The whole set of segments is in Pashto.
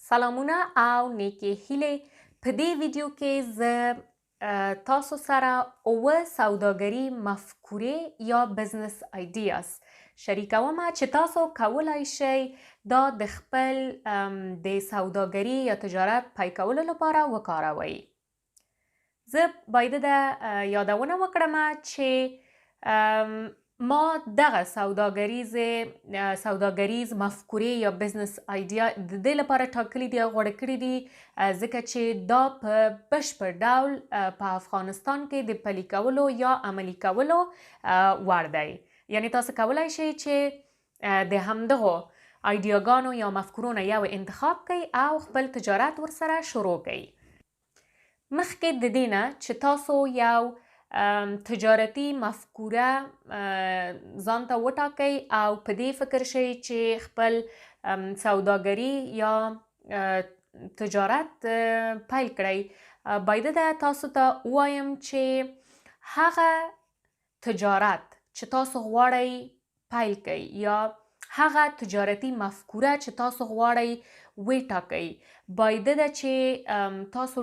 سلامونه او نیکی هیلې. په دې ویډیو کې زه تاسو سره اوه سوداګري مفکورې یا بزنس آیډیاز شریکوم چې تاسو کولای شئ دا د خپل د سوداګري یا تجارت پیل کولو لپاره وکاروئ. زه باید د یادونه وکړم چې ما دغه سوداګریز مفکورې یا بزنس آیډیا د دې لپاره ټاکلي دي او غوره کړي دي ځکه چې دا په بشپړ ډول په افغانستان کې د پلي کولو یا عملي کولو وړ دی. یعنی تاسو کولای شئ چې د همدغو آیډیاګانو یا مفکورو نه یو انتخاب کړئ او خپل تجارت ورسره شروع کړئ. مخکې د دې نه چې تاسو یو تجارتي مفکوره ځان ته وټاکئ او په دې فکر شئ چې خپل سوداګري یا تجارت پیل کړئ، باید تاسو ته ووایم چې هغه تجارت چې تاسو غواړئ پیل کړئ یا هغه تجارتي مفکوره چې تاسو غواړئ وټاکئ، باید چې تاسو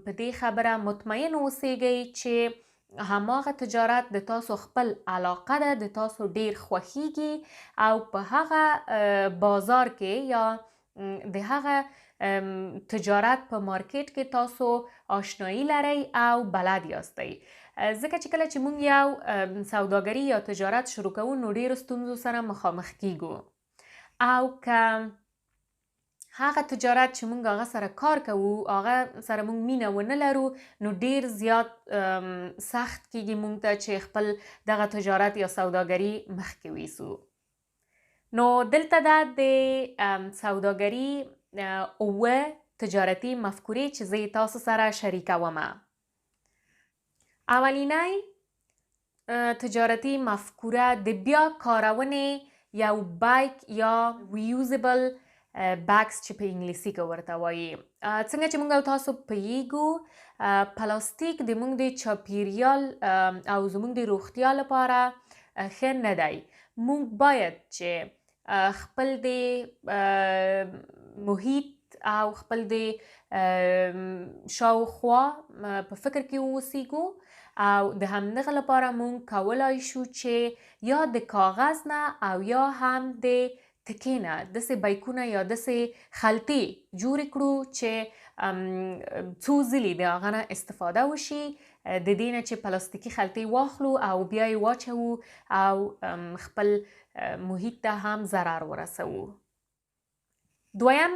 په دې خبره مطمئن اوسئ چې هماغه تجارت د تاسو خپل علاقه ده، د تاسو ډیر خوښیږي او په هغه بازار کې یا د هغه تجارت په مارکیټ کې تاسو آشنایی لرئ او بلد یاستئ. ځکه چې کله چې موږ یو سوداګري یا تجارت شروع کوو نو ډیرو ستونزو سره مخامخ کیږو او که هغه تجارت چې موږ هغه سره کار کوو هغه سره موږ مینه ونه لرو نو ډیر زیات سخت کیږي موږ ته چې خپل دغه تجارت یا سوداګري مخکې ویسو. نو دلته دا د سوداګري اوه تجارتي مفکورې چې زه تاسو سره شریکوم. اولینی تجارتي مفکوره د بیا کارونې یو بایک یا ریوزبل بیگز چې په انګلیسي کې ورته وایي. څنګه چې موږ تاسو پوهیږو پلاستیک د موږ د چاپیریال او زموږ د روغتیا لپاره ښه نه دی. موږ باید چې خپل د محیط او خپل د شاوخوا په فکر کې اوسیږو او د همدغه لپاره موږ کولای شو چې یا د کاغذ نه او یا هم د تکې نه داسې بیکونه یا داسې خلطې جوړې کړو چې څو ځلې د هغه نه استفاده وشي، د دې نه چې پلاستیکي خلطې واخلو او بیا یې واچوو او خپل محیط ته هم ضرر ورسوو. دویم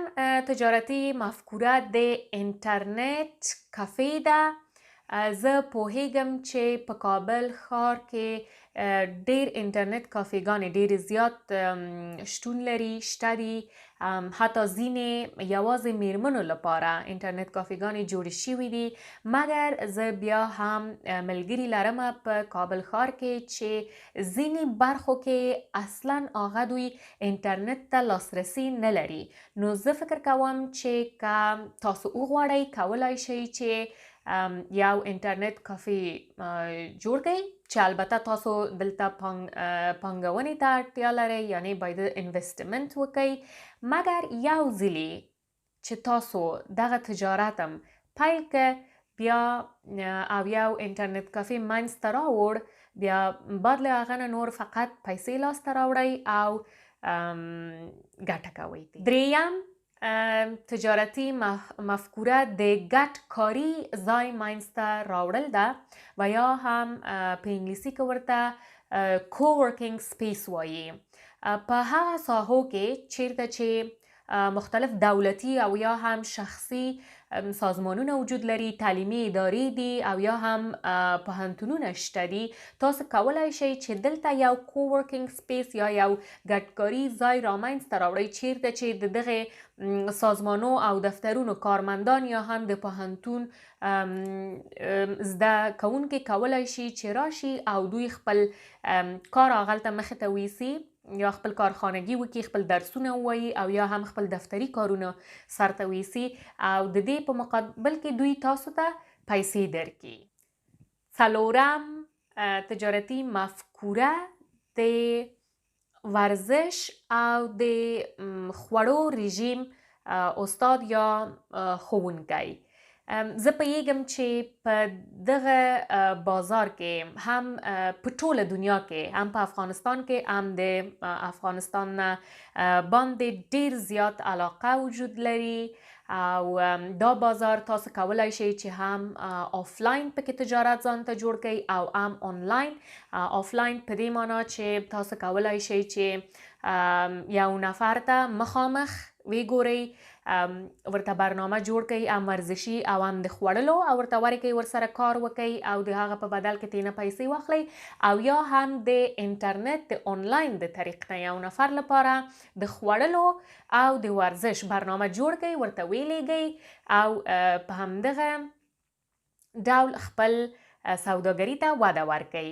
تجارتي مفکوره د انټرنیټ کافې ده. زه پوهیږم چې په کابل ښار کې ډیر انټرنیټ کافېګانې ډیر زیات شتون لري، شته دي. حتی ځینې یوازې میرمنو لپاره انټرنیټ کافېګانې جوړې شوي دي، مګر زه بیا هم ملګري لرم په کابل ښار کې چې ځینې برخو کې اصلا هغه دوی انټرنیټ ته لاسرسي نه لري. نو زه فکر کوم چې که تاسو وغواړئ کولای شئ چې یو انټرنیټ کافې جوړ کړئ چې البته تاسو دلته پانګونې ته اړتیا لرئ، یعنی باید انویسټمنټ وکړئ. مګر یو ځلې چې تاسو دغه تجارت هم پیل کړ بیا او یو انټرنیټ کافې منځته راوړ، بیا بعد له هغه نه نور فقط پیسې لاسته راوړئ او ګټه کوئ. دریم تجارتي مفکوره د ګډ کاري ځای منځته راوړل ده و یا هم په انګلیسي کې ورته کوورکینګ سپیس وایي. په هغه ساحو کې چیرته چې مختلف دولتي او یا هم شخصي سازمانونه وجود لري، تعلیمي ادارې دي او یا هم پوهنتونونه شته دي، تاسو کولای شئ چې دلته یو کوورکینګ سپیس یا یو ګډکاري ځای رامنځته راوړئ چیرته چې د دغه سازمانو او دفترونو کارمندان یا هم د پوهنتون زده کوونکي کولای شي چې راشي او دوی خپل کار هغلته مخې ته ویسي یا خپل کارخانگی وکړي، خپل درسونه ووایي او یا هم خپل دفتري کارونه سرته ویسي او د دې په مقابل کې دوی تاسو ته پیسې درکړي. څلورم تجارتي مفکوره د ورزش او د خوړو رژیم استاد یا ښوونکی. زه پوهیږم چې په دغه بازار کې هم په ټوله دنیا کې هم په افغانستان کې هم د افغانستان نه باندې ډیر زیات علاقه وجود لري او دا بازار تاسو کولای شئ چې هم آفلاین پکې تجارت ځان ته جوړ کړئ او هم آنلاین. آفلاین په دې معنی چې تاسو کولای شئ چې یو نفر ته مخامخ وګورئ، ورته برنامه جوړ کړئ، هم ورزشي او هم د خوړلو، او ورته ورکړئ ورسره کار وکړئ او د هغه په بدل کې ترېنه پیسې واخلئ. او یا هم د انټرنیټ د آنلاین د طریق نه یو نفر لپاره د خوړلو او د ورزش برنامه جوړ کړئ، ورته ویلیږئ او په همدغه ډول خپل سوداګري ته وده ورکړئ.